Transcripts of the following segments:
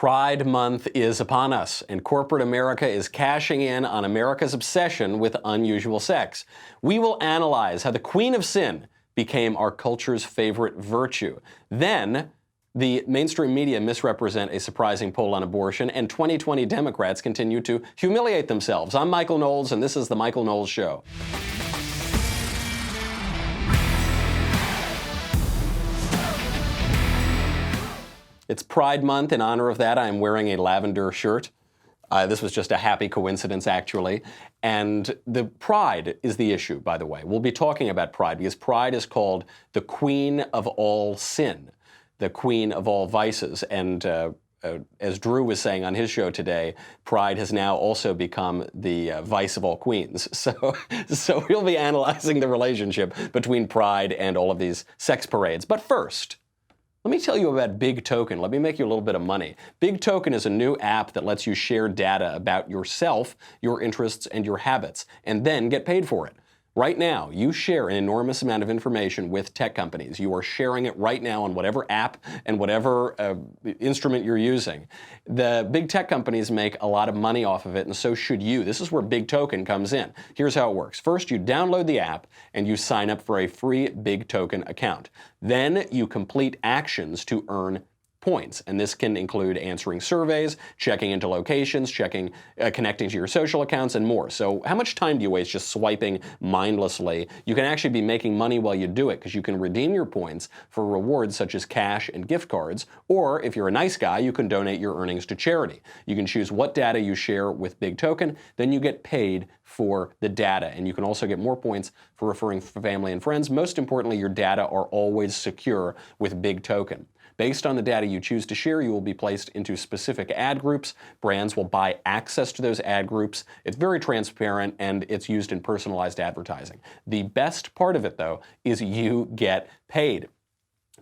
Pride Month is upon us, and corporate America is cashing in on America's obsession with unusual sex. We will analyze how the Queen of Sin became our culture's favorite virtue. Then, the mainstream media misrepresent a surprising poll on abortion, and 2020 Democrats continue to humiliate themselves. I'm Michael Knowles, and this is The Michael Knowles Show. It's Pride Month. In honor of that, I'm wearing a lavender shirt. This was just a happy coincidence, actually. And the pride is the issue, by the way. We'll be talking about pride because pride is called the queen of all sin, the queen of all vices. And as Drew was saying on his show today, pride has now also become the vice of all queens. So we'll be analyzing the relationship between pride and all of these sex parades. But first, let me tell you about Big Token. Let me make you a little bit of money. Big Token is a new app that lets you share data about yourself, your interests, and your habits, and then get paid for it. Right now, you share an enormous amount of information with tech companies. You are sharing it right now on whatever app and whatever instrument you're using. The big tech companies make a lot of money off of it, and so should you. This is where Big Token comes in. Here's how it works. First, you download the app and you sign up for a free Big Token account. Then you complete actions to earn points, and this can include answering surveys, checking into locations, connecting to your social accounts, and more. So how much time do you waste just swiping mindlessly? You can actually be making money while you do it because you can redeem your points for rewards such as cash and gift cards, or if you're a nice guy, you can donate your earnings to charity. You can choose what data you share with Big Token, then you get paid for the data, and you can also get more points for referring family and friends. Most importantly, your data are always secure with Big Token. Based on the data you choose to share, you will be placed into specific ad groups. Brands will buy access to those ad groups. It's very transparent, and it's used in personalized advertising. The best part of it, though, is you get paid.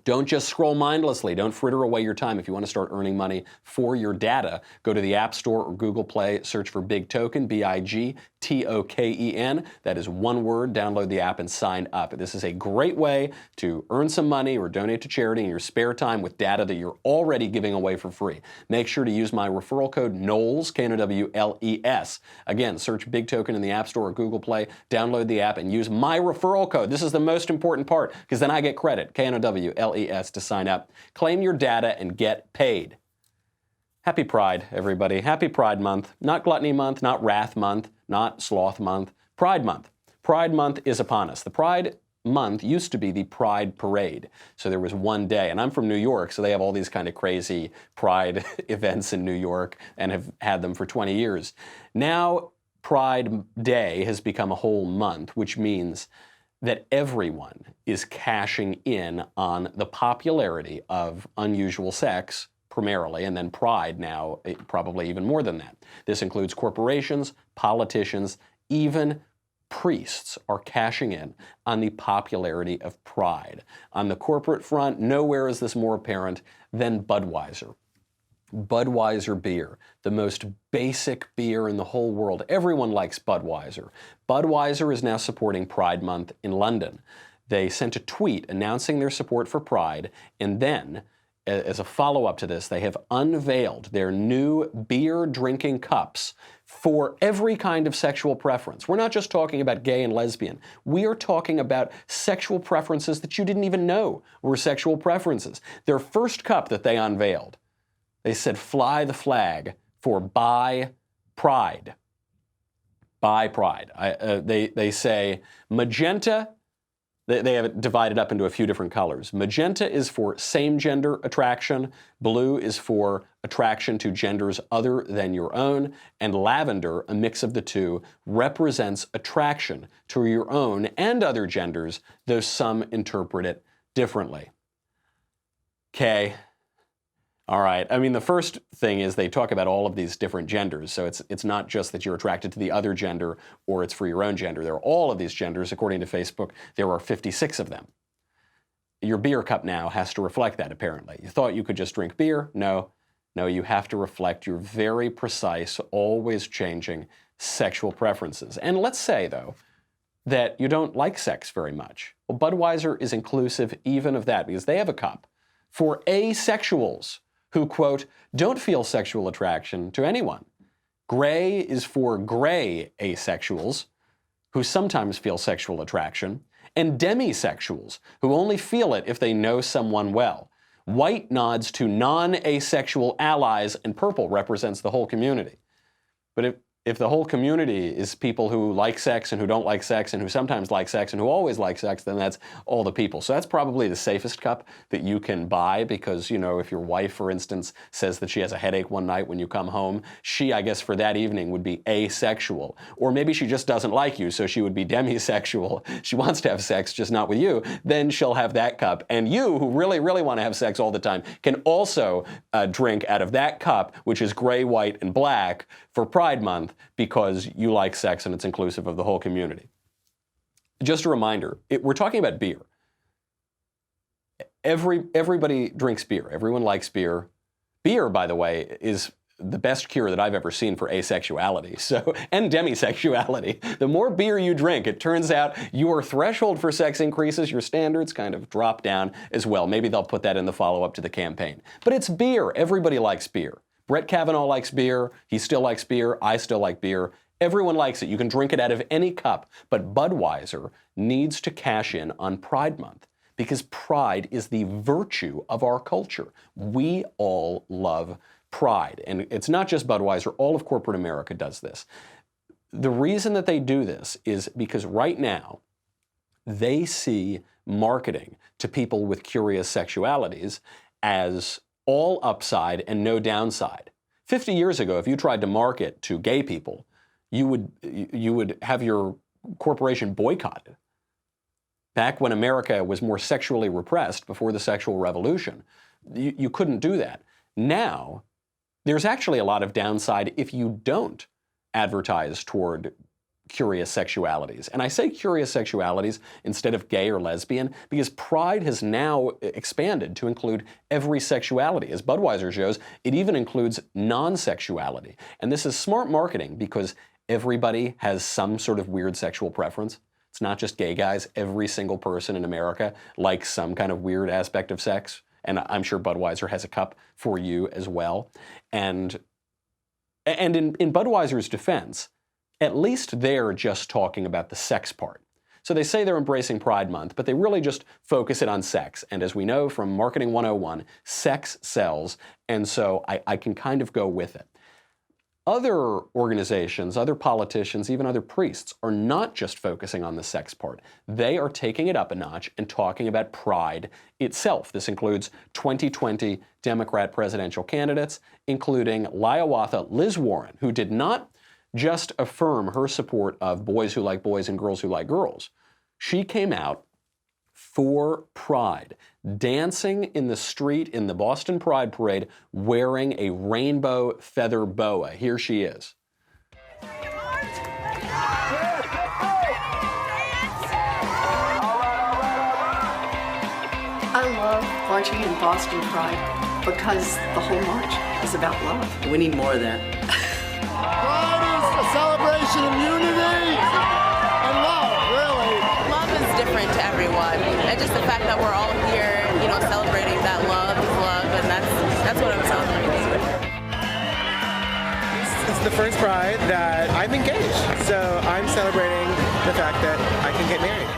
Don't just scroll mindlessly. Don't fritter away your time. If you want to start earning money for your data, go to the App Store or Google Play, search for Big Token, BIGTOKEN. That is one word. Download the app and sign up. This is a great way to earn some money or donate to charity in your spare time with data that you're already giving away for free. Make sure to use my referral code Knowles, Knowles. Again, search Big Token in the App Store or Google Play, download the app, and use my referral code. This is the most important part because then I get credit, Knowles, to sign up. Claim your data and get paid. Happy Pride, everybody. Happy Pride Month. Not Gluttony Month, not Wrath Month, not Sloth Month. Pride Month. Pride Month is upon us. The Pride Month used to be the Pride Parade. So there was one day, and I'm from New York, so they have all these kind of crazy Pride events in New York and have had them for 20 years. Now, Pride Day has become a whole month, which means that everyone is cashing in on the popularity of unusual sex, primarily, and then pride now, probably even more than that. This includes corporations, politicians, even priests are cashing in on the popularity of pride. On the corporate front, nowhere is this more apparent than Budweiser. Budweiser beer, the most basic beer in the whole world. Everyone likes Budweiser. Budweiser is now supporting Pride Month in London. They sent a tweet announcing their support for Pride, and then, as a follow-up to this, they have unveiled their new beer drinking cups for every kind of sexual preference. We're not just talking about gay and lesbian. We are talking about sexual preferences that you didn't even know were sexual preferences. Their first cup that they unveiled, they said, fly the flag for Buy Pride. Buy Pride. They say magenta, they have it divided up into a few different colors. Magenta is for same-gender attraction. Blue is for attraction to genders other than your own. And lavender, a mix of the two, represents attraction to your own and other genders, though some interpret it differently. Okay. All right. I mean, the first thing is they talk about all of these different genders. So it's not just that you're attracted to the other gender or it's for your own gender. There are all of these genders. According to Facebook, there are 56 of them. Your beer cup now has to reflect that, apparently. You thought you could just drink beer? No, you have to reflect your very precise, always changing sexual preferences. And let's say, though, that you don't like sex very much. Well, Budweiser is inclusive even of that because they have a cup for asexuals who, quote, don't feel sexual attraction to anyone. Gray is for gray asexuals, who sometimes feel sexual attraction, and demisexuals, who only feel it if they know someone well. White nods to non-asexual allies, and purple represents the whole community. But if the whole community is people who like sex and who don't like sex and who sometimes like sex and who always like sex, then that's all the people. So that's probably the safest cup that you can buy because, you know, if your wife, for instance, says that she has a headache one night when you come home, she, I guess, for that evening would be asexual. Or maybe she just doesn't like you, so she would be demisexual. She wants to have sex, just not with you. Then she'll have that cup. And you, who really, really want to have sex all the time, can also drink out of that cup, which is gray, white, and black, for Pride Month, because you like sex and it's inclusive of the whole community. Just a reminder, we're talking about beer. Everybody drinks beer. Everyone likes beer. Beer, by the way, is the best cure that I've ever seen for asexuality, and demisexuality. The more beer you drink, it turns out your threshold for sex increases, your standards kind of drop down as well. Maybe they'll put that in the follow-up to the campaign. But it's beer. Everybody likes beer. Brett Kavanaugh likes beer. He still likes beer. I still like beer. Everyone likes it. You can drink it out of any cup. But Budweiser needs to cash in on Pride Month because pride is the virtue of our culture. We all love pride. And it's not just Budweiser. All of corporate America does this. The reason that they do this is because right now they see marketing to people with curious sexualities as all upside and no downside. 50 years ago, if you tried to market to gay people, you would have your corporation boycotted. Back when America was more sexually repressed, before the sexual revolution, you couldn't do that. Now, there's actually a lot of downside if you don't advertise toward curious sexualities. And I say curious sexualities instead of gay or lesbian because pride has now expanded to include every sexuality. As Budweiser shows, it even includes non-sexuality. And this is smart marketing because everybody has some sort of weird sexual preference. It's not just gay guys. Every single person in America likes some kind of weird aspect of sex. And I'm sure Budweiser has a cup for you as well. And in Budweiser's defense, at least they're just talking about the sex part. So they say they're embracing Pride Month, but they really just focus it on sex. And as we know from Marketing 101, sex sells, and so I can kind of go with it. Other organizations, other politicians, even other priests are not just focusing on the sex part. They are taking it up a notch and talking about pride itself. This includes 2020 Democrat presidential candidates, including Hiawatha Liz Warren, who did not just affirm her support of boys who like boys and girls who like girls. She came out for pride, dancing in the street in the Boston Pride Parade wearing a rainbow feather boa. Here she is. I love marching in Boston Pride because the whole march is about love. We need more of that. Pride is a celebration of unity and love, really. Love is different to everyone. And just the fact that we're all here, you know, celebrating that love is love, and that's what I'm celebrating. It's the first Pride that I'm engaged, so I'm celebrating the fact that I can get married.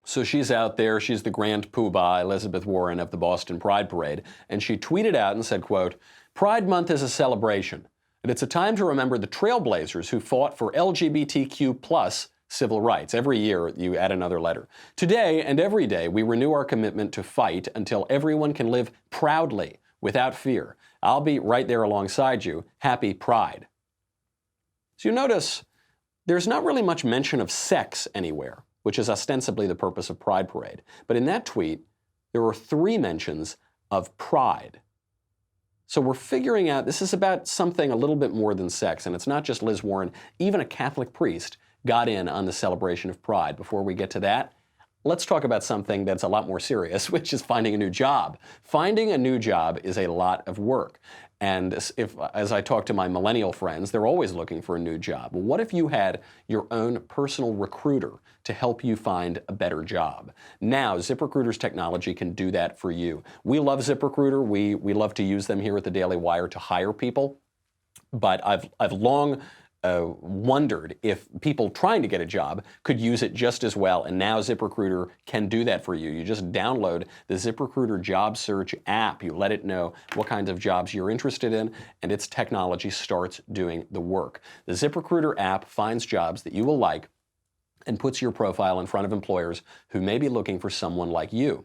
So she's out there, she's the grand poobah, Elizabeth Warren of the Boston Pride Parade, and she tweeted out and said, quote, "Pride Month is a celebration, and it's a time to remember the trailblazers who fought for LGBTQ plus civil rights." Every year, you add another letter. "Today and every day, we renew our commitment to fight until everyone can live proudly, without fear. I'll be right there alongside you. Happy Pride." So you notice there's not really much mention of sex anywhere, which is ostensibly the purpose of Pride Parade. But in that tweet, there were 3 mentions of pride. So we're figuring out this is about something a little bit more than sex, and it's not just Liz Warren. Even a Catholic priest got in on the celebration of pride. Before we get to that, let's talk about something that's a lot more serious, which is finding a new job. Finding a new job is a lot of work. And as I talk to my millennial friends, they're always looking for a new job. Well, what if you had your own personal recruiter to help you find a better job? Now, ZipRecruiter's technology can do that for you. We love ZipRecruiter. We love to use them here at the Daily Wire to hire people. But I've long wondered if people trying to get a job could use it just as well, and now ZipRecruiter can do that for you. You just download the ZipRecruiter job search app. You let it know what kinds of jobs you're interested in, and its technology starts doing the work. The ZipRecruiter app finds jobs that you will like and puts your profile in front of employers who may be looking for someone like you.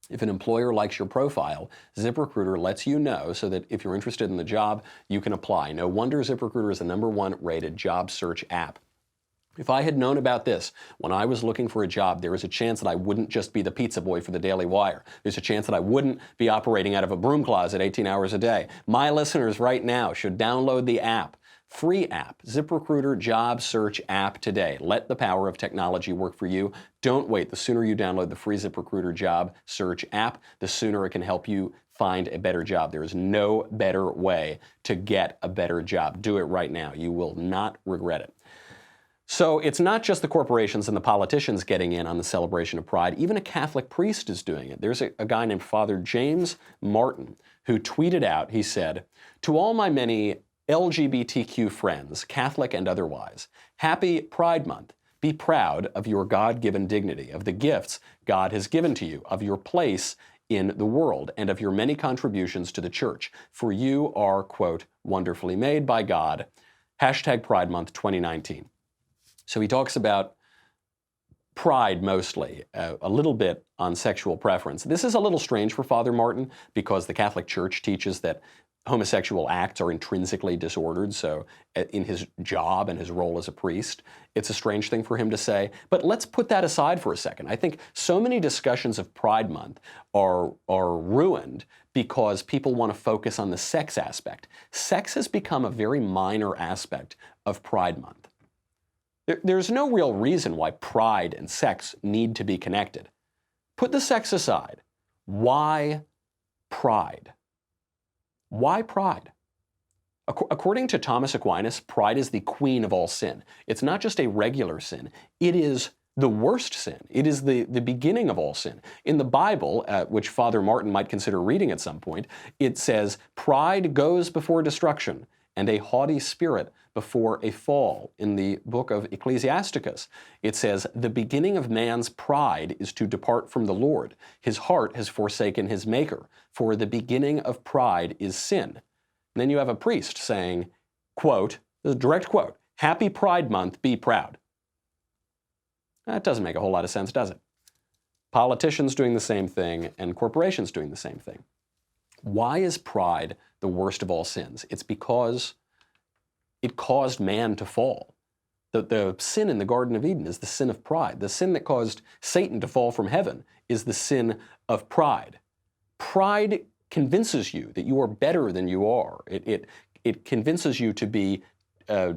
If an employer likes your profile, ZipRecruiter lets you know so that if you're interested in the job, you can apply. No wonder ZipRecruiter is the #1 rated job search app. If I had known about this when I was looking for a job, there is a chance that I wouldn't just be the pizza boy for the Daily Wire. There's a chance that I wouldn't be operating out of a broom closet 18 hours a day. My listeners right now should download the app. Free app, ZipRecruiter job search app today. Let the power of technology work for you. Don't wait. The sooner you download the free ZipRecruiter job search app, the sooner it can help you find a better job. There is no better way to get a better job. Do it right now. You will not regret it. So it's not just the corporations and the politicians getting in on the celebration of Pride. Even a Catholic priest is doing it. There's a guy named Father James Martin who tweeted out, he said, "To all my many LGBTQ friends, Catholic and otherwise, happy Pride Month. Be proud of your God-given dignity, of the gifts God has given to you, of your place in the world, and of your many contributions to the church. For you are, quote, wonderfully made by God. Hashtag Pride Month 2019. So he talks about pride mostly, a little bit on sexual preference. This is a little strange for Father Martin because the Catholic Church teaches that homosexual acts are intrinsically disordered, so in his job and his role as a priest, it's a strange thing for him to say. But let's put that aside for a second. I think so many discussions of Pride Month are ruined because people want to focus on the sex aspect. Sex has become a very minor aspect of Pride Month. There's no real reason why pride and sex need to be connected. Put the sex aside. Why pride? Why pride? According to Thomas Aquinas, pride is the queen of all sin. It's not just a regular sin. It is the worst sin. It is the beginning of all sin. In the Bible, which Father Martin might consider reading at some point, it says, pride goes before destruction, and a haughty spirit before a fall. In the book of Ecclesiasticus, it says, the beginning of man's pride is to depart from the Lord. His heart has forsaken his Maker, for the beginning of pride is sin. And then you have a priest saying, quote, this is a direct quote, happy Pride Month, be proud. That doesn't make a whole lot of sense, does it? Politicians doing the same thing and corporations doing the same thing. Why is pride the worst of all sins? It's because it caused man to fall. The sin in the Garden of Eden is the sin of pride. The sin that caused Satan to fall from heaven is the sin of pride. Pride convinces you that you are better than you are. It convinces you to be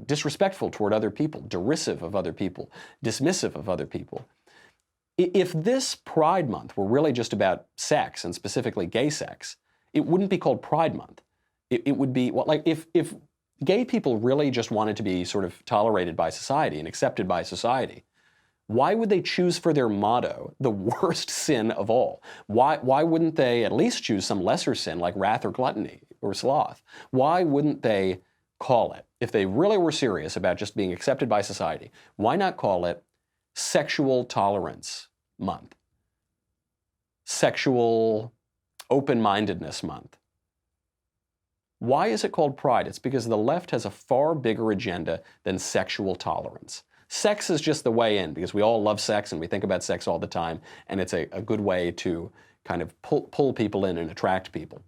disrespectful toward other people, derisive of other people, dismissive of other people. If this Pride Month were really just about sex, and specifically gay sex, it wouldn't be called Pride Month. It would be, well, like if gay people really just wanted to be sort of tolerated by society and accepted by society, why would they choose for their motto the worst sin of all? Why wouldn't they at least choose some lesser sin like wrath or gluttony or sloth? Why wouldn't they call it, if they really were serious about just being accepted by society, why not call it Sexual Tolerance Month? Sexual Open-Mindedness Month. Why is it called Pride? It's because the left has a far bigger agenda than sexual tolerance. Sex is just the way in because we all love sex and we think about sex all the time, and it's a good way to kind of pull people in and attract people.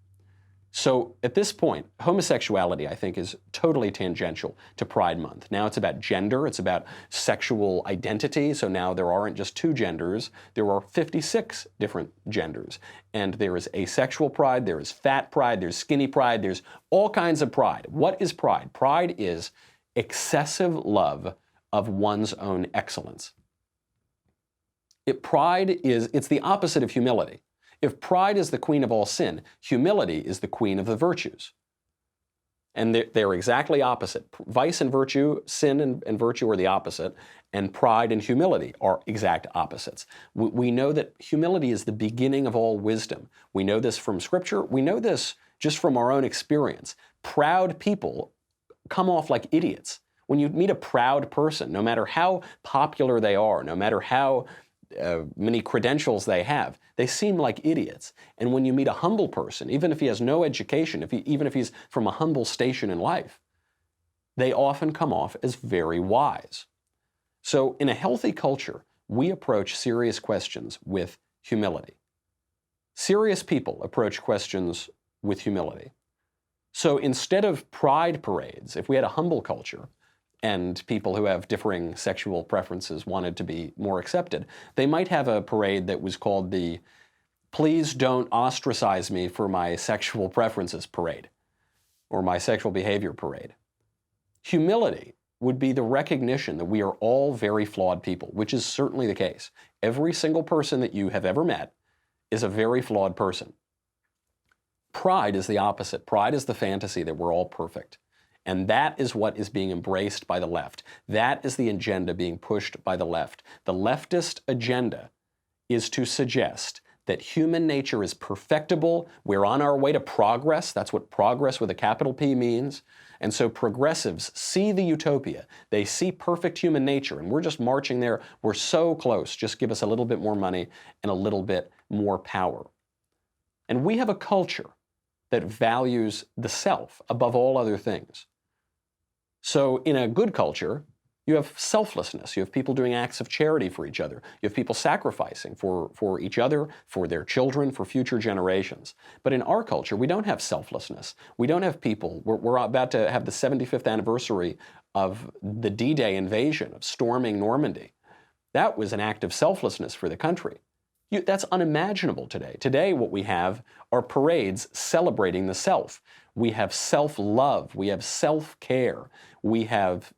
So at this point, homosexuality, I think, is totally tangential to Pride Month. Now it's about gender, it's about sexual identity, so now there aren't just two genders, there are 56 different genders. And there is asexual pride, there is fat pride, there's skinny pride, there's all kinds of pride. What is pride? Pride is excessive love of one's own excellence. It's the opposite of humility. If pride is the queen of all sin, humility is the queen of the virtues. And they're exactly opposite. Vice and virtue, sin and virtue are the opposite, and pride and humility are exact opposites. We know that humility is the beginning of all wisdom. We know this from Scripture. We know this just from our own experience. Proud people come off like idiots. When you meet a proud person, no matter how popular they are, no matter how many credentials they have, they seem like idiots. And when you meet a humble person, even if he has no education, even if he's from a humble station in life, they often come off as very wise. So in a healthy culture, we approach serious questions with humility. Serious people approach questions with humility. So instead of pride parades, if we had a humble culture, and people who have differing sexual preferences wanted to be more accepted, they might have a parade that was called the "Please Don't Ostracize Me for My Sexual Preferences" parade, or my sexual behavior parade. Humility would be the recognition that we are all very flawed people, which is certainly the case. Every single person that you have ever met is a very flawed person. Pride is the opposite. Pride is the fantasy that we're all perfect. And that is what is being embraced by the left. That is the agenda being pushed by the left. The leftist agenda is to suggest that human nature is perfectible. We're on our way to progress. That's what progress with a capital P means. And so progressives see the utopia. They see perfect human nature, and we're just marching there. We're so close. Just give us a little bit more money and a little bit more power. And we have a culture that values the self above all other things. So in a good culture, you have selflessness. You have people doing acts of charity for each other. You have people sacrificing for each other, for their children, for future generations. But in our culture, we don't have selflessness. We don't have people. We're about to have the 75th anniversary of the D-Day invasion, of storming Normandy. That was an act of selflessness for the country. That's unimaginable today. Today, what we have are parades celebrating the self. We have self-love. We have self-care. We have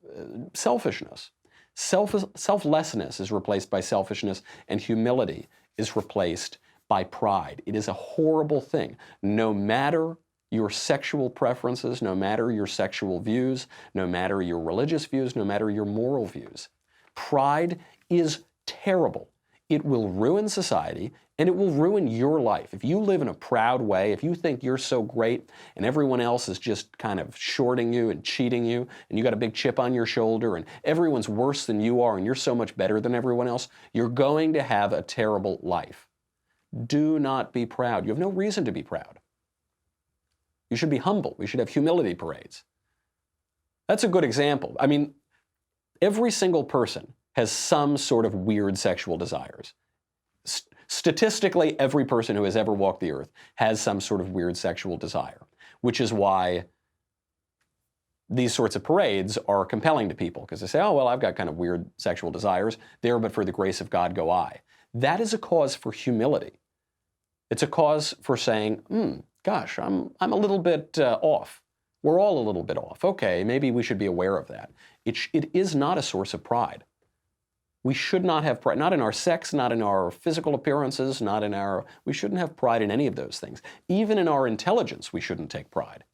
selfishness. Selflessness is replaced by selfishness, and humility is replaced by pride. It is a horrible thing. No matter your sexual preferences, no matter your sexual views, no matter your religious views, no matter your moral views, pride is terrible. It will ruin society, and it will ruin your life. If you live in a proud way, if you think you're so great and everyone else is just kind of shorting you and cheating you, and you got a big chip on your shoulder, and everyone's worse than you are, and you're so much better than everyone else, you're going to have a terrible life. Do not be proud. You have no reason to be proud. You should be humble. We should have humility parades. That's a good example. I mean, every single person has some sort of weird sexual desires. Statistically, every person who has ever walked the earth has some sort of weird sexual desire, which is why these sorts of parades are compelling to people, because they say, oh, well, I've got kind of weird sexual desires. There, but for the grace of God go I. That is a cause for humility. It's a cause for saying, gosh, I'm a little bit off. We're all a little bit off. Okay, maybe we should be aware of that. It is not a source of pride. We should not have pride, not in our sex, not in our physical appearances, we shouldn't have pride in any of those things. Even in our intelligence, we shouldn't take pride.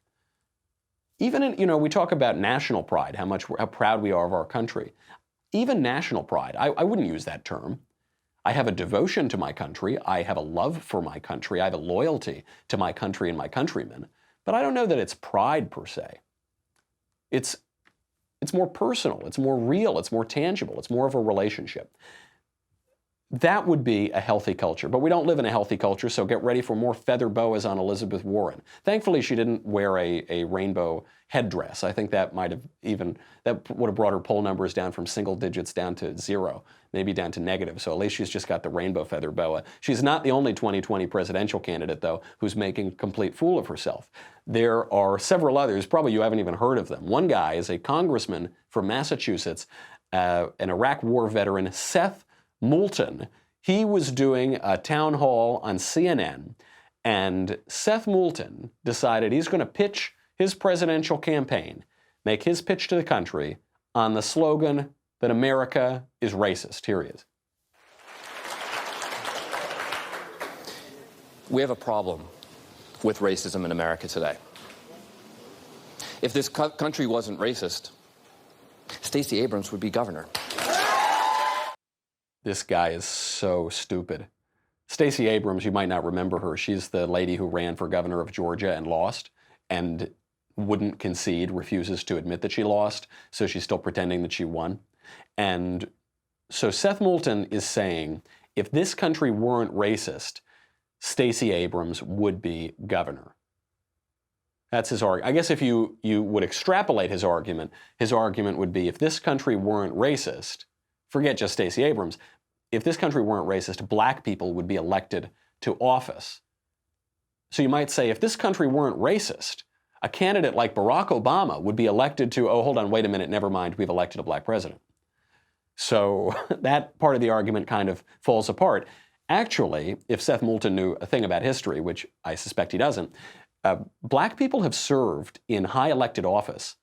Even in, we talk about national pride, how proud we are of our country. Even national pride, I wouldn't use that term. I have a devotion to my country. I have a love for my country. I have a loyalty to my country and my countrymen. But I don't know that it's pride per se. It's more personal, it's more real, it's more tangible, it's more of a relationship. That would be a healthy culture, but we don't live in a healthy culture, so get ready for more feather boas on Elizabeth Warren. Thankfully, she didn't wear a rainbow headdress. I think that would have brought her poll numbers down from single digits down to 0, maybe down to negative, so at least she's just got the rainbow feather boa. She's not the only 2020 presidential candidate, though, who's making a complete fool of herself. There are several others, probably you haven't even heard of them. One guy is a congressman from Massachusetts, an Iraq war veteran, Seth Moulton. He was doing a town hall on CNN, and Seth Moulton decided he's going to pitch his presidential campaign, make his pitch to the country on the slogan that America is racist. Here he is. We have a problem with racism in America today. If this country wasn't racist, Stacey Abrams would be governor. This guy is so stupid. Stacey Abrams, you might not remember her. She's the lady who ran for governor of Georgia and lost and wouldn't concede, refuses to admit that she lost, so she's still pretending that she won. And so Seth Moulton is saying, if this country weren't racist, Stacey Abrams would be governor. That's his argument. I guess if you would extrapolate his argument would be, if this country weren't racist, forget just Stacey Abrams, if this country weren't racist, black people would be elected to office. So you might say, if this country weren't racist, a candidate like Barack Obama would be elected to, oh, hold on, wait a minute, never mind, we've elected a black president. So that part of the argument kind of falls apart. Actually, if Seth Moulton knew a thing about history, which I suspect he doesn't, black people have served in high elected office,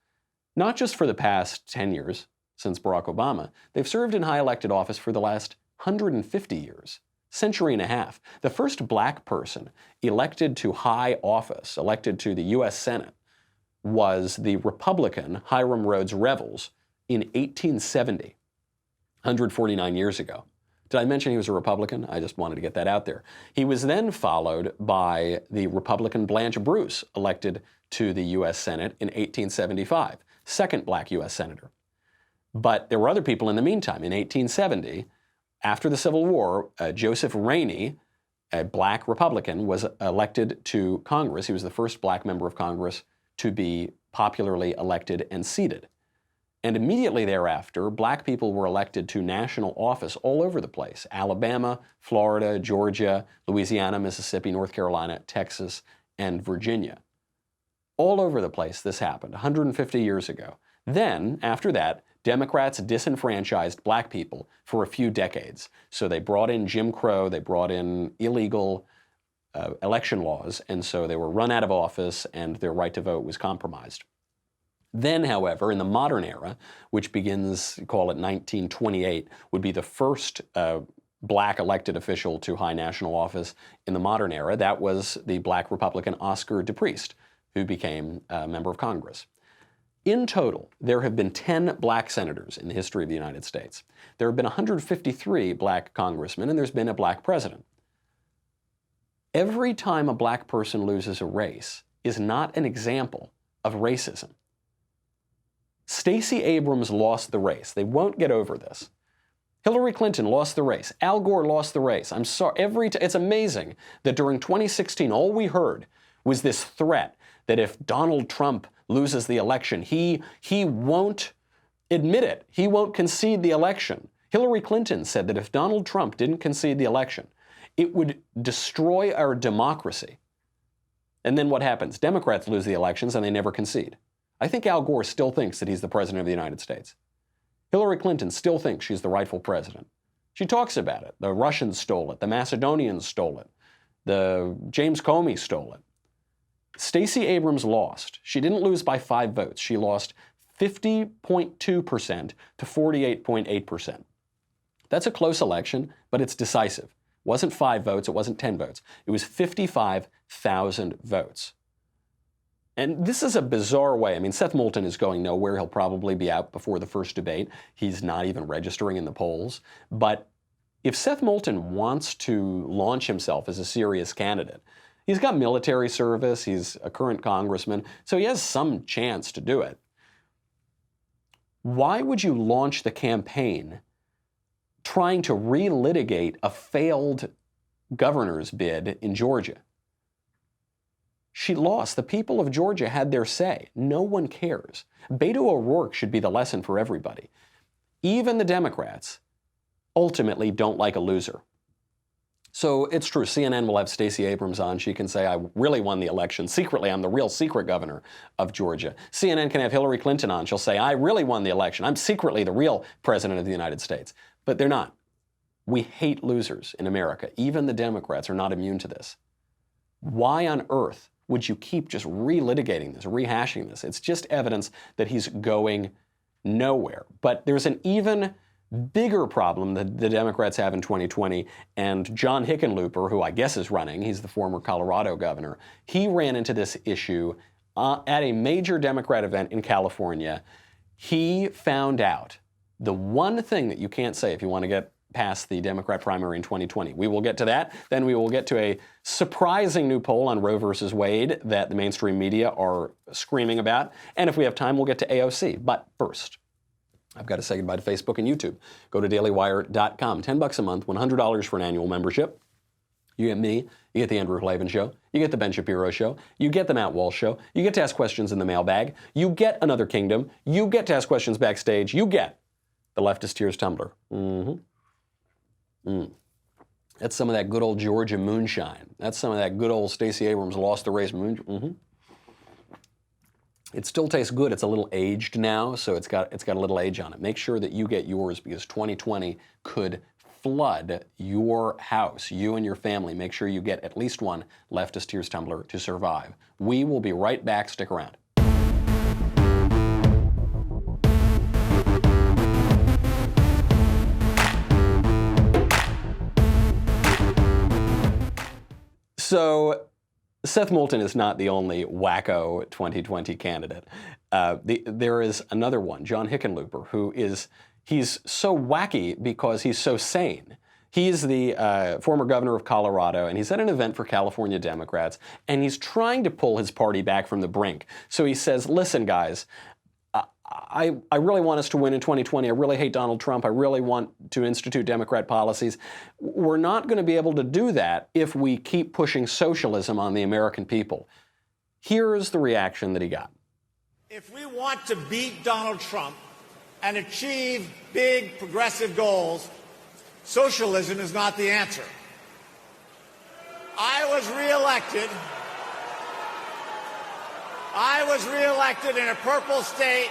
not just for the past 10 years since Barack Obama. They've served in high elected office for the last 150 years, century and a half. The first black person elected to high office, elected to the U.S. Senate, was the Republican Hiram Rhodes Revels in 1870, 149 years ago. Did I mention he was a Republican? I just wanted to get that out there. He was then followed by the Republican Blanche Bruce, elected to the U.S. Senate in 1875, second black U.S. senator. But there were other people in the meantime. In 1870, after the Civil War, Joseph Rainey, a black Republican, was elected to Congress. He was the first black member of Congress to be popularly elected and seated. And immediately thereafter, black people were elected to national office all over the place: Alabama, Florida, Georgia, Louisiana, Mississippi, North Carolina, Texas, and Virginia. All over the place this happened 150 years ago. Then, after that, Democrats disenfranchised black people for a few decades. So they brought in Jim Crow, they brought in illegal election laws, and so they were run out of office and their right to vote was compromised. Then, however, in the modern era, which begins, call it 1928, would be the first black elected official to high national office in the modern era. That was the black Republican Oscar DePriest, who became a member of Congress. In total, there have been 10 black senators in the history of the United States. There have been 153 black congressmen, and there's been a black president. Every time a black person loses a race is not an example of racism. Stacey Abrams lost the race. They won't get over this. Hillary Clinton lost the race. Al Gore lost the race. I'm sorry. It's amazing that during 2016, all we heard was this threat that if Donald Trump loses the election, he won't admit it. He won't concede the election. Hillary Clinton said that if Donald Trump didn't concede the election, it would destroy our democracy. And then what happens? Democrats lose the elections and they never concede. I think Al Gore still thinks that he's the president of the United States. Hillary Clinton still thinks she's the rightful president. She talks about it. The Russians stole it. The Macedonians stole it. The James Comey stole it. Stacey Abrams lost. She didn't lose by 5 votes. She lost 50.2% to 48.8%. That's a close election, but it's decisive. It wasn't 5 votes. It wasn't 10 votes. It was 55,000 votes. And this is a bizarre way. I mean, Seth Moulton is going nowhere. He'll probably be out before the first debate. He's not even registering in the polls. But if Seth Moulton wants to launch himself as a serious candidate, he's got military service, he's a current congressman, so he has some chance to do it. Why would you launch the campaign trying to relitigate a failed governor's bid in Georgia? She lost. The people of Georgia had their say. No one cares. Beto O'Rourke should be the lesson for everybody. Even the Democrats ultimately don't like a loser. So it's true, CNN will have Stacey Abrams on. She can say, I really won the election. Secretly, I'm the real secret governor of Georgia. CNN can have Hillary Clinton on. She'll say, I really won the election. I'm secretly the real president of the United States. But they're not. We hate losers in America. Even the Democrats are not immune to this. Why on earth would you keep just relitigating this, rehashing this? It's just evidence that he's going nowhere. But there's an even bigger problem that the Democrats have in 2020, and John Hickenlooper, who I guess is running, he's the former Colorado governor, he ran into this issue at a major Democrat event in California, he found out the one thing that you can't say if you want to get past the Democrat primary in 2020. We will get to that. Then we will get to a surprising new poll on Roe versus Wade that the mainstream media are screaming about. And if we have time, we'll get to AOC. But first, I've got to say goodbye to Facebook and YouTube. Go to dailywire.com. $10 a month, $100 for an annual membership. You get me, you get the Andrew Klavan Show, you get the Ben Shapiro Show, you get the Matt Walsh Show, you get to ask questions in the mailbag, you get Another Kingdom, you get to ask questions backstage, you get the Leftist Tears Tumbler. That's some of that good old Georgia moonshine. That's some of that good old Stacey Abrams lost the race moonshine. It still tastes good. It's a little aged now, so it's got a little age on it. Make sure that you get yours because 2020 could flood your house, you and your family. Make sure you get at least one Leftist Tears Tumbler to survive. We will be right back. Stick around. So, Seth Moulton is not the only wacko 2020 candidate. There is another one, John Hickenlooper, he's so wacky because he's so sane. He's the former governor of Colorado, and he's at an event for California Democrats, and he's trying to pull his party back from the brink. So he says, listen, guys, I really want us to win in 2020. I really hate Donald Trump. I really want to institute Democrat policies. We're not going to be able to do that if we keep pushing socialism on the American people. Here's the reaction that he got. If we want to beat Donald Trump and achieve big progressive goals, socialism is not the answer. I was reelected in a purple state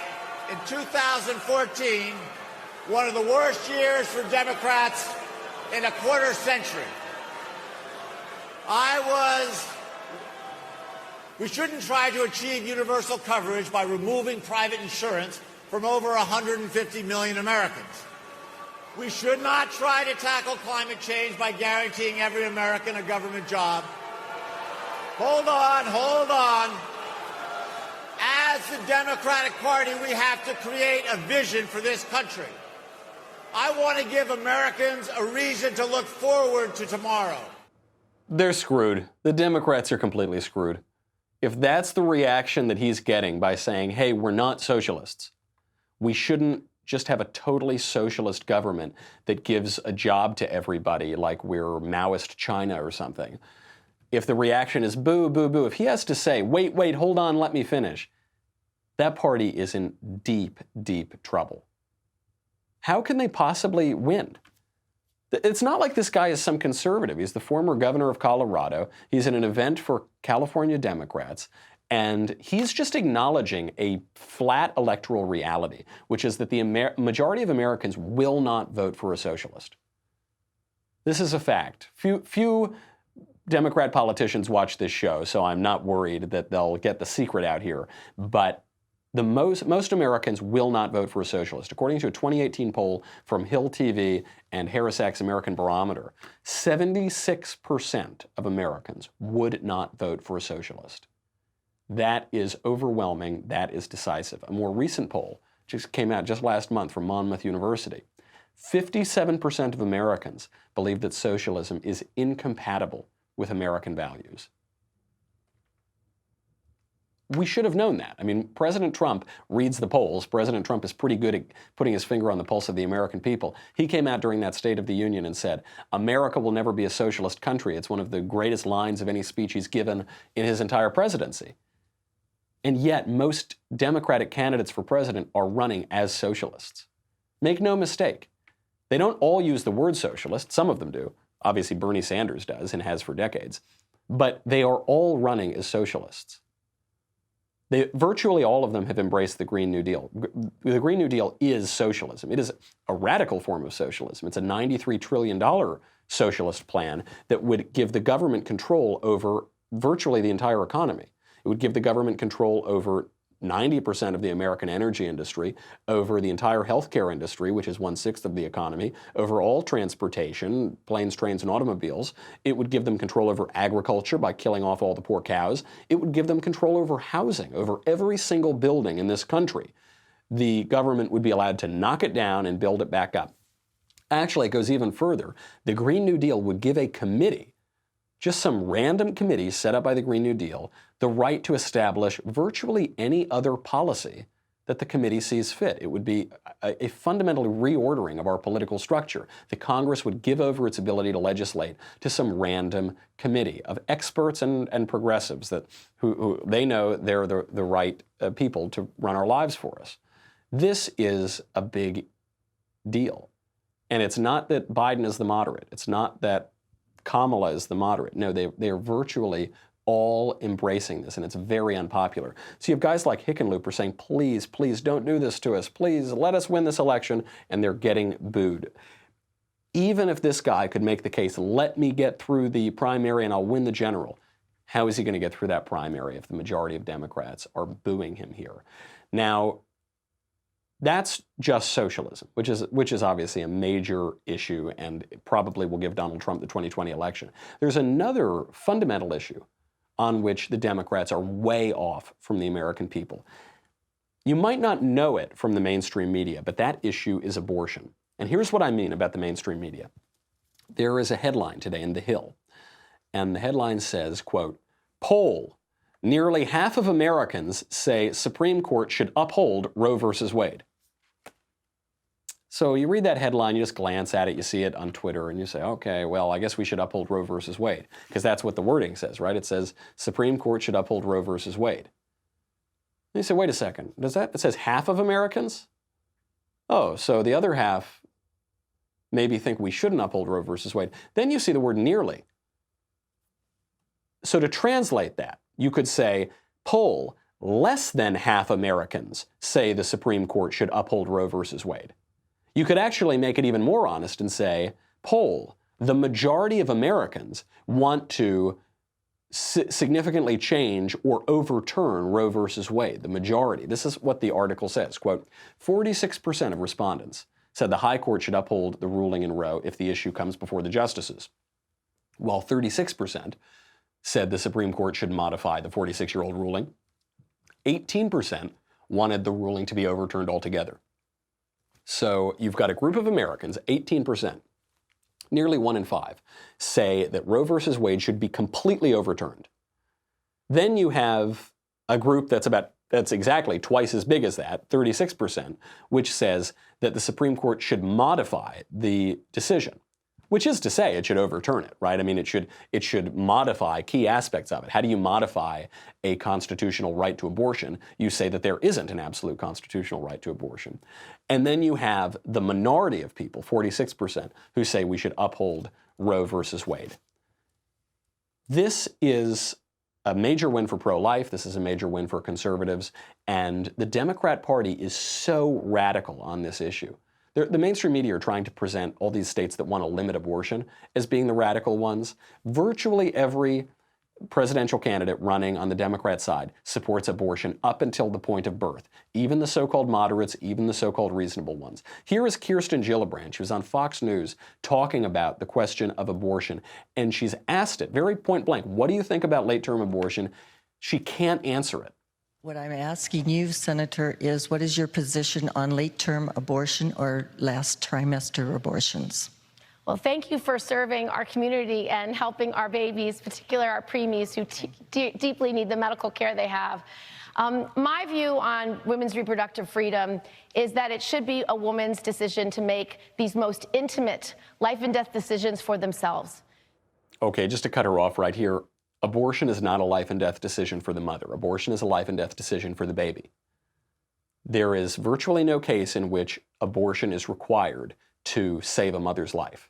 in 2014, one of the worst years for Democrats in a quarter century. We shouldn't try to achieve universal coverage by removing private insurance from over 150 million Americans. We should not try to tackle climate change by guaranteeing every American a government job. Hold on. As the Democratic Party, we have to create a vision for this country. I want to give Americans a reason to look forward to tomorrow. They're screwed. The Democrats are completely screwed. If that's the reaction that he's getting by saying, hey, we're not socialists, we shouldn't just have a totally socialist government that gives a job to everybody like we're Maoist China or something. If the reaction is boo, boo, boo, if he has to say, wait, hold on, let me finish, that party is in deep, deep trouble. How can they possibly win? It's not like this guy is some conservative. He's the former governor of Colorado. He's at an event for California Democrats, and he's just acknowledging a flat electoral reality, which is that the majority of Americans will not vote for a socialist. This is a fact. Few Democrat politicians watch this show, so I'm not worried that they'll get the secret out here. But most Americans will not vote for a socialist. According to a 2018 poll from Hill TV and Harris-Sachs American Barometer, 76% of Americans would not vote for a socialist. That is overwhelming. That is decisive. A more recent poll just came out just last month from Monmouth University. 57% of Americans believe that socialism is incompatible with American values. We should have known that. I mean, President Trump reads the polls. President Trump is pretty good at putting his finger on the pulse of the American people. He came out during that State of the Union and said, America will never be a socialist country. It's one of the greatest lines of any speech he's given in his entire presidency. And yet, most Democratic candidates for president are running as socialists. Make no mistake. They don't all use the word socialist. Some of them do. Obviously, Bernie Sanders does and has for decades. But they are all running as socialists. Virtually all of them have embraced the Green New Deal. The Green New Deal is socialism. It is a radical form of socialism. It's a $93 trillion socialist plan that would give the government control over virtually the entire economy. It would give the government control over 90% of the American energy industry, over the entire healthcare industry, which is 1/6 of the economy, over all transportation, planes, trains, and automobiles. It would give them control over agriculture by killing off all the poor cows. It would give them control over housing, over every single building in this country. The government would be allowed to knock it down and build it back up. Actually, it goes even further. The Green New Deal would give a committee, just some random committee set up by the Green New Deal, the right to establish virtually any other policy that the committee sees fit. It would be a fundamental reordering of our political structure. The Congress would give over its ability to legislate to some random committee of experts and progressives that who they know they're the right people to run our lives for us. This is a big deal. And it's not that Biden is the moderate. It's not that Kamala is the moderate. No, they are virtually all embracing this, and it's very unpopular. So you have guys like Hickenlooper saying, please, please don't do this to us. Please let us win this election, and they're getting booed. Even if this guy could make the case, let me get through the primary and I'll win the general, how is he going to get through that primary if the majority of Democrats are booing him here? Now, that's just socialism, which is obviously a major issue and probably will give Donald Trump the 2020 election. There's another fundamental issue on which the Democrats are way off from the American people. You might not know it from the mainstream media, but that issue is abortion. And here's what I mean about the mainstream media. There is a headline today in The Hill, and the headline says, quote, "Poll, nearly half of Americans say Supreme Court should uphold Roe versus Wade." So you read that headline, you just glance at it, you see it on Twitter, and you say, okay, well, I guess we should uphold Roe versus Wade, because that's what the wording says, right? It says Supreme Court should uphold Roe versus Wade. And you say, wait a second, it says half of Americans? Oh, so the other half maybe think we shouldn't uphold Roe versus Wade. Then you see the word nearly. So to translate that, you could say, poll, less than half Americans say the Supreme Court should uphold Roe versus Wade. You could actually make it even more honest and say, poll, the majority of Americans want to significantly change or overturn Roe versus Wade. The majority. This is what the article says. Quote, 46% of respondents said the High Court should uphold the ruling in Roe if the issue comes before the justices, while 36% said the Supreme Court should modify the 46-year-old ruling. 18% wanted the ruling to be overturned altogether. So you've got a group of Americans, 18%, nearly 1 in 5, say that Roe versus Wade should be completely overturned. Then you have a group that's exactly twice as big as that, 36%, which says that the Supreme Court should modify the decision, which is to say it should overturn it, right? I mean, it should modify key aspects of it. How do you modify a constitutional right to abortion? You say that there isn't an absolute constitutional right to abortion. And then you have the minority of people, 46%, who say we should uphold Roe versus Wade. This is a major win for pro-life. This is a major win for conservatives. And the Democrat Party is so radical on this issue. The mainstream media are trying to present all these states that want to limit abortion as being the radical ones. Virtually every presidential candidate running on the Democrat side supports abortion up until the point of birth, even the so-called moderates, even the so-called reasonable ones. Here is Kirsten Gillibrand. She was on Fox News talking about the question of abortion, and she's asked it very point blank, what do you think about late-term abortion? She can't answer it. What I'm asking you, Senator, is what is your position on late-term abortion or last trimester abortions? Well, thank you for serving our community and helping our babies, particularly our preemies who deeply need the medical care they have. My view on women's reproductive freedom is that it should be a woman's decision to make these most intimate life and death decisions for themselves. Okay, just to cut her off right here, abortion is not a life and death decision for the mother. Abortion is a life and death decision for the baby. There is virtually no case in which abortion is required to save a mother's life.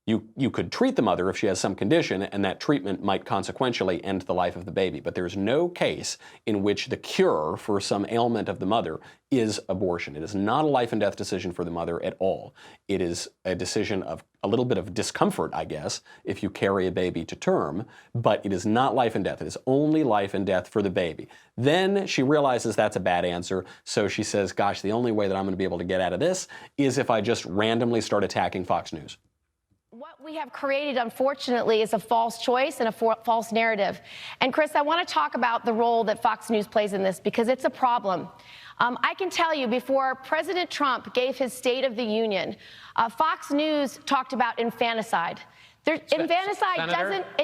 You could treat the mother if she has some condition, and that treatment might consequentially end the life of the baby. But there's no case in which the cure for some ailment of the mother is abortion. It is not a life and death decision for the mother at all. It is a decision of a little bit of discomfort, I guess, if you carry a baby to term, but it is not life and death. It is only life and death for the baby. Then she realizes that's a bad answer, so she says, gosh, the only way that I'm going to be able to get out of this is if I just randomly start attacking Fox News. What we have created, unfortunately, is a false choice and a false narrative. And Chris, I want to talk about the role that Fox News plays in this because it's a problem. I can tell you, before President Trump gave his State of the Union, Fox News talked about infanticide. Infanticide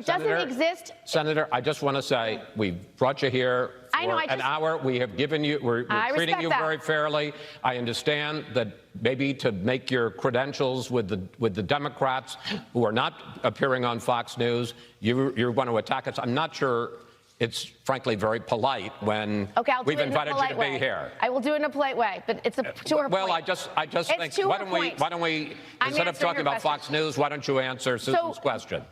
doesn't exist. Senator, I just want to say we've brought you here for an hour. We have given you, we're treating you very fairly. I understand that maybe to make your credentials with the Democrats who are not appearing on Fox News, you want to attack us. I'm not sure it's frankly very polite when we've invited you to be here. I will do it in a polite way, but it's to her point. Well, I just think, why don't we, instead of talking about Fox News, why don't you answer Susan's question?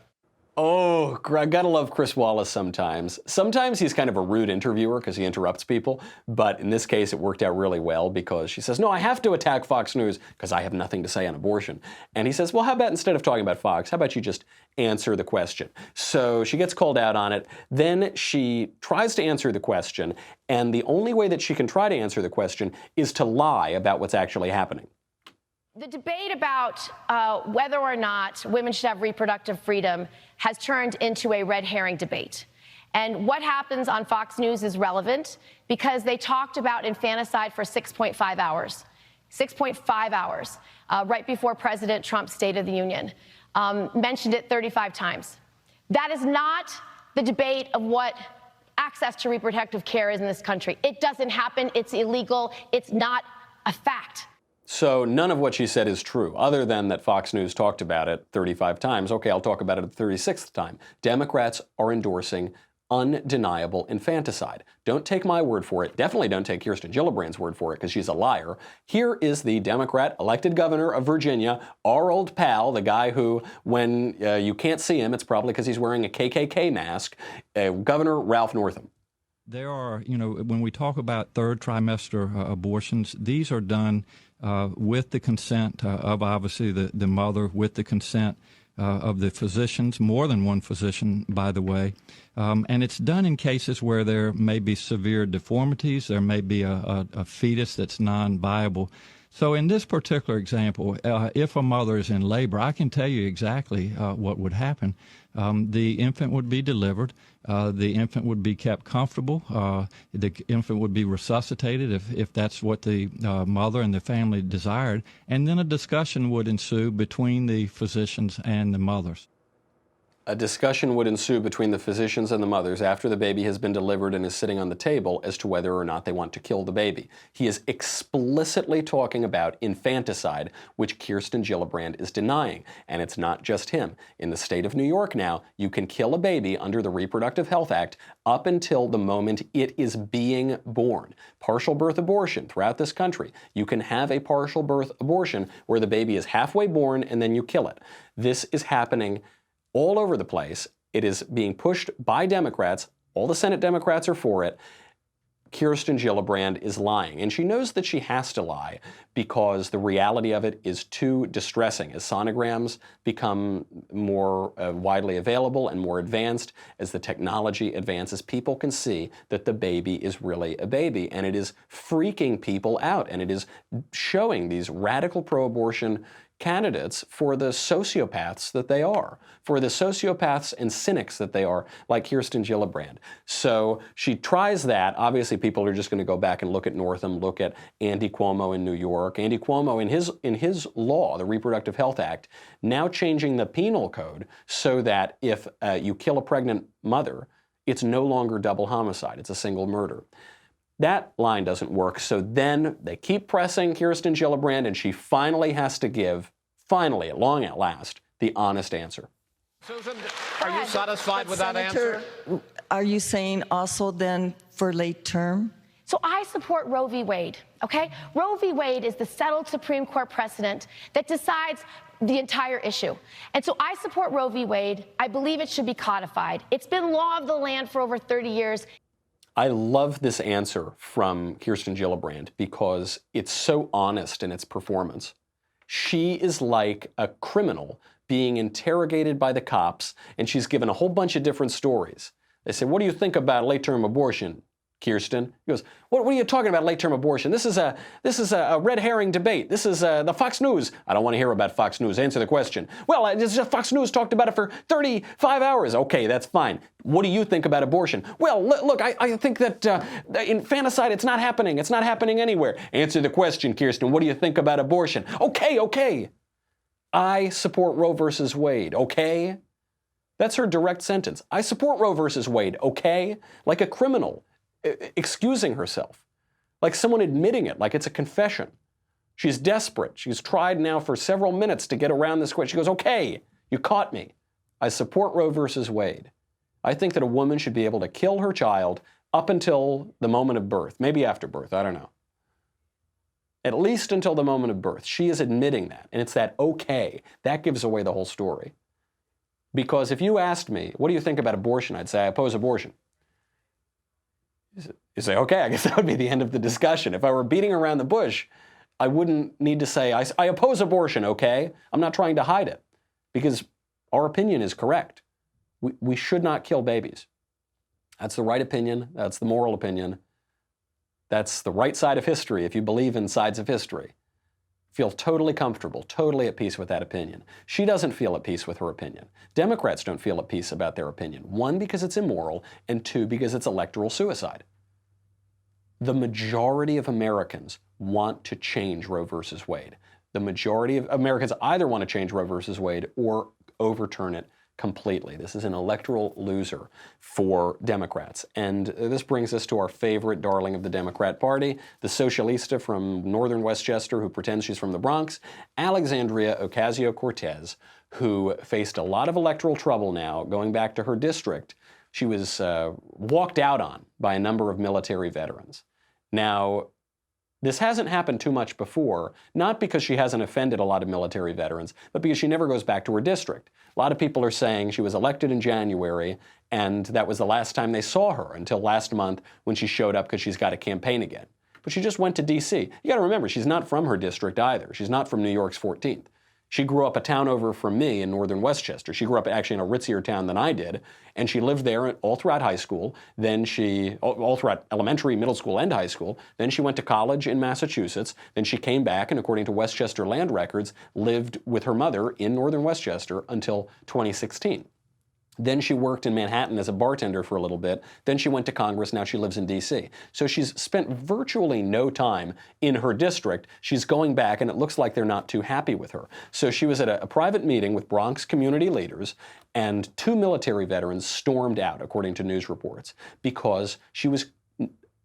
Oh, I gotta love Chris Wallace sometimes. Sometimes he's kind of a rude interviewer because he interrupts people, but in this case it worked out really well because she says, no, I have to attack Fox News because I have nothing to say on abortion. And he says, well, how about instead of talking about Fox, how about you just answer the question? So she gets called out on it. Then she tries to answer the question, and the only way that she can try to answer the question is to lie about what's actually happening. The debate about whether or not women should have reproductive freedom has turned into a red herring debate. And what happens on Fox News is relevant because they talked about infanticide for 6.5 hours. 6.5 hours, right before President Trump's State of the Union. Mentioned it 35 times. That is not the debate of what access to reproductive care is in this country. It doesn't happen. It's illegal. It's not a fact. So none of what she said is true, other than that Fox News talked about it 35 times. Okay, I'll talk about it the 36th time. Democrats are endorsing undeniable infanticide. Don't take my word for it. Definitely don't take Kirsten Gillibrand's word for it because she's a liar. Here is the Democrat elected governor of Virginia, our old pal, the guy who, when you can't see him, it's probably because he's wearing a KKK mask, Governor Ralph Northam. There are, when we talk about third trimester abortions, these are done with the consent of obviously the mother, with the consent of the physicians, more than one physician, by the way. And it's done in cases where there may be severe deformities, there may be a fetus that's non-viable. So in this particular example, if a mother is in labor, I can tell you exactly what would happen. The infant would be delivered. The infant would be kept comfortable. The infant would be resuscitated if that's what the mother and the family desired. And then a discussion would ensue between the physicians and the mothers. A discussion would ensue between the physicians and the mothers after the baby has been delivered and is sitting on the table as to whether or not they want to kill the baby. He is explicitly talking about infanticide, which Kirsten Gillibrand is denying. And it's not just him. In the state of New York now, you can kill a baby under the Reproductive Health Act up until the moment it is being born. Partial birth abortion throughout this country. You can have a partial birth abortion where the baby is halfway born and then you kill it. This is happening all over the place. It is being pushed by Democrats. All the Senate Democrats are for it. Kirsten Gillibrand is lying. And she knows that she has to lie because the reality of it is too distressing. As sonograms become more widely available and more advanced, as the technology advances, people can see that the baby is really a baby. And it is freaking people out. And it is showing these radical pro-abortion candidates for the sociopaths that they are, for the sociopaths and cynics that they are, like Kirsten Gillibrand. So she tries that. Obviously, people are just going to go back and look at Northam, look at Andy Cuomo in New York. Andy Cuomo, in his law, the Reproductive Health Act, now changing the penal code so that if you kill a pregnant mother, it's no longer double homicide. It's a single murder. That line doesn't work, so then they keep pressing Kirsten Gillibrand, and she finally has to give, finally, at long at last, the honest answer. Susan, are you satisfied with that answer? Are you saying also then for late term? So I support Roe v. Wade, okay? Roe v. Wade is the settled Supreme Court precedent that decides the entire issue. And so I support Roe v. Wade. I believe it should be codified. It's been law of the land for over 30 years. I love this answer from Kirsten Gillibrand because it's so honest in its performance. She is like a criminal being interrogated by the cops, and she's given a whole bunch of different stories. They say, what do you think about late-term abortion, Kirsten? He goes, what are you talking about late-term abortion? This is a red herring debate. This is the Fox News. I don't want to hear about Fox News. Answer the question. Well, Fox News talked about it for 35 hours. Okay, that's fine. What do you think about abortion? Well, look, I think that infanticide, it's not happening. It's not happening anywhere. Answer the question, Kirsten. What do you think about abortion? Okay. I support Roe versus Wade. Okay? That's her direct sentence. I support Roe versus Wade. Okay? Like a criminal excusing herself, like someone admitting it, like it's a confession. She's desperate. She's tried now for several minutes to get around this question. She goes, okay, you caught me. I support Roe versus Wade. I think that a woman should be able to kill her child up until the moment of birth, maybe after birth, I don't know. At least until the moment of birth. She is admitting that, and it's that okay. That gives away the whole story. Because if you asked me, what do you think about abortion? I'd say, I oppose abortion. You say, okay, I guess that would be the end of the discussion. If I were beating around the bush, I wouldn't need to say, I oppose abortion, okay? I'm not trying to hide it, because our opinion is correct. We should not kill babies. That's the right opinion. That's the moral opinion. That's the right side of history, if you believe in sides of history. Feel totally comfortable, totally at peace with that opinion. She doesn't feel at peace with her opinion. Democrats don't feel at peace about their opinion. One, because it's immoral, and two, because it's electoral suicide. The majority of Americans want to change Roe versus Wade. The majority of Americans either want to change Roe versus Wade or overturn it completely. This is an electoral loser for Democrats. And this brings us to our favorite darling of the Democrat Party, the socialista from northern Westchester who pretends she's from the Bronx, Alexandria Ocasio-Cortez, who faced a lot of electoral trouble now going back to her district. She was walked out on by a number of military veterans. Now, this hasn't happened too much before, not because she hasn't offended a lot of military veterans, but because she never goes back to her district. A lot of people are saying she was elected in January, and that was the last time they saw her until last month when she showed up because she's got to campaign again. But she just went to D.C. You got to remember, she's not from her district either. She's not from New York's 14th. She grew up a town over from me in northern Westchester. She grew up actually in a ritzier town than I did, and she lived there all throughout high school, then all throughout elementary, middle school, and high school. Then she went to college in Massachusetts. Then she came back and, according to Westchester land records, lived with her mother in northern Westchester until 2016. Then she worked in Manhattan as a bartender for a little bit. Then she went to Congress. Now she lives in D.C. So she's spent virtually no time in her district. She's going back, and it looks like they're not too happy with her. So she was at a private meeting with Bronx community leaders, and 2 military veterans stormed out, according to news reports, because she was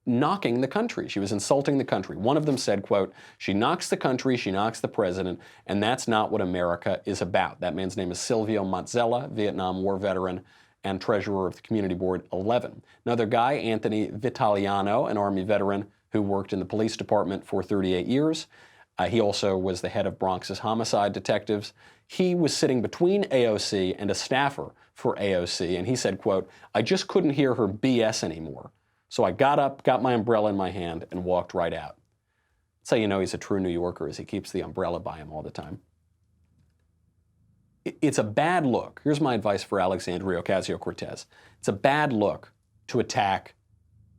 knocking the country. She was insulting the country. One of them said, quote, she knocks the country, she knocks the president, and that's not what America is about. That man's name is Silvio Mazzella, Vietnam War veteran and treasurer of the Community Board 11. Another guy, Anthony Vitaliano, an Army veteran who worked in the police department for 38 years. He also was the head of Bronx's homicide detectives. He was sitting between AOC and a staffer for AOC, and he said, quote, I just couldn't hear her BS anymore. So I got up, got my umbrella in my hand, and walked right out. That's how you know he's a true New Yorker, is he keeps the umbrella by him all the time. It's a bad look. Here's my advice for Alexandria Ocasio-Cortez. It's a bad look to attack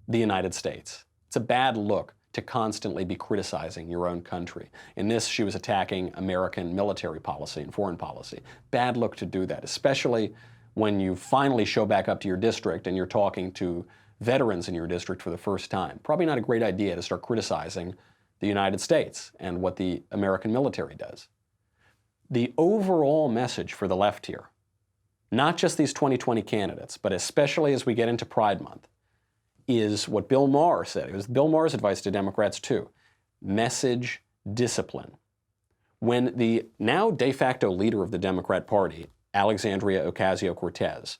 the United States. It's a bad look to constantly be criticizing your own country. In this, she was attacking American military policy and foreign policy. Bad look to do that, especially when you finally show back up to your district and you're talking to veterans in your district for the first time. Probably not a great idea to start criticizing the United States and what the American military does. The overall message for the left here, not just these 2020 candidates, but especially as we get into Pride Month, is what Bill Maher said. It was Bill Maher's advice to Democrats too. Message discipline. When the now de facto leader of the Democrat Party, Alexandria Ocasio-Cortez,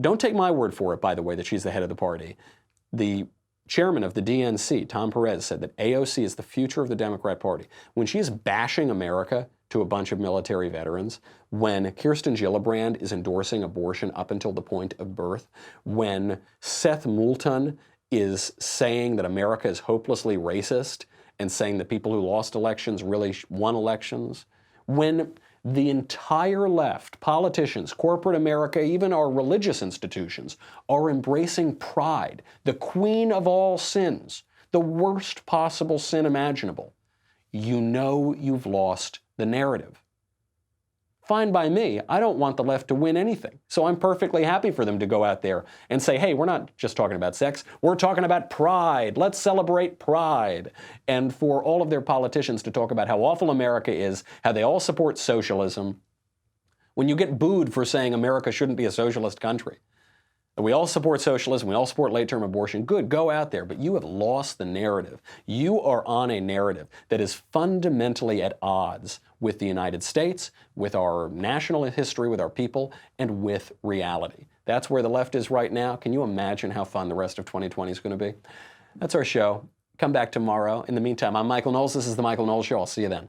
don't take my word for it, by the way, that she's the head of the party. The chairman of the DNC, Tom Perez, said that AOC is the future of the Democrat Party. When she's bashing America to a bunch of military veterans, when Kirsten Gillibrand is endorsing abortion up until the point of birth, when Seth Moulton is saying that America is hopelessly racist and saying that people who lost elections really won elections, when the entire left, politicians, corporate America, even our religious institutions, are embracing pride, the queen of all sins, the worst possible sin imaginable, you know you've lost the narrative. Fine by me. I don't want the left to win anything. So I'm perfectly happy for them to go out there and say, hey, we're not just talking about sex, we're talking about pride. Let's celebrate pride. And for all of their politicians to talk about how awful America is, how they all support socialism. When you get booed for saying America shouldn't be a socialist country, we all support socialism, we all support late-term abortion. Good, go out there, but you have lost the narrative. You are on a narrative that is fundamentally at odds with the United States, with our national history, with our people, and with reality. That's where the left is right now. Can you imagine how fun the rest of 2020 is going to be? That's our show. Come back tomorrow. In the meantime, I'm Michael Knowles. This is The Michael Knowles Show. I'll see you then.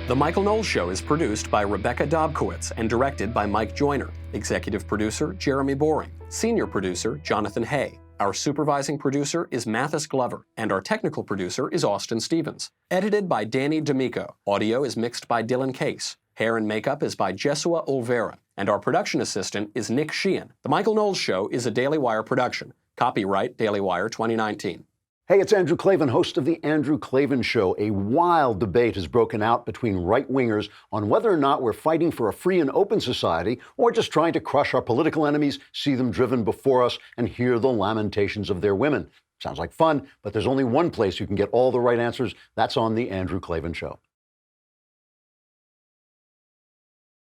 The Michael Knowles Show is produced by Rebecca Dobkowitz and directed by Mike Joyner. Executive producer, Jeremy Boring. Senior producer, Jonathan Hay. Our supervising producer is Mathis Glover, and our technical producer is Austin Stevens. Edited by Danny D'Amico. Audio is mixed by Dylan Case. Hair and makeup is by Jesua Olvera, and our production assistant is Nick Sheehan. The Michael Knowles Show is a Daily Wire production. Copyright Daily Wire 2019. Hey, it's Andrew Klavan, host of The Andrew Klavan Show. A wild debate has broken out between right-wingers on whether or not we're fighting for a free and open society or just trying to crush our political enemies, see them driven before us, and hear the lamentations of their women. Sounds like fun, but there's only one place you can get all the right answers. That's on The Andrew Klavan Show.